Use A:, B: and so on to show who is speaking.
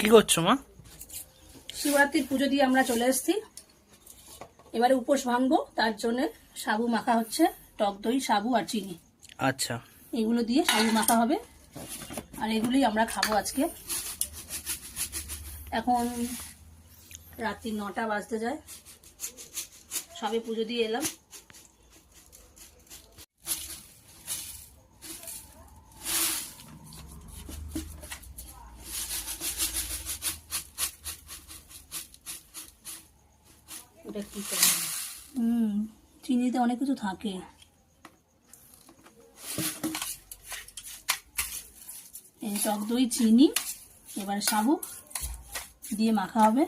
A: কি করছো মা?
B: শিবরাত্রির পুজো দিয়ে আমরা চলে এসেছি, এবারে উপোস ভাঙবো। তার জন্য সাবু মাখা হচ্ছে, টক দই, সাবু আর চিনি।
A: আচ্ছা,
B: এগুলো দিয়ে সাবু মাখা হবে, আর এগুলোই আমরা খাবো আজকে। এখন রাত্রি 9টা বাজতে যায়, সবে পুজো দিয়ে এলাম। ওটা কি করে? চিনিতে অনেক কিছু থাকে। এই টক দই, চিনি, এবার সাবু দিয়ে মাখা হবে।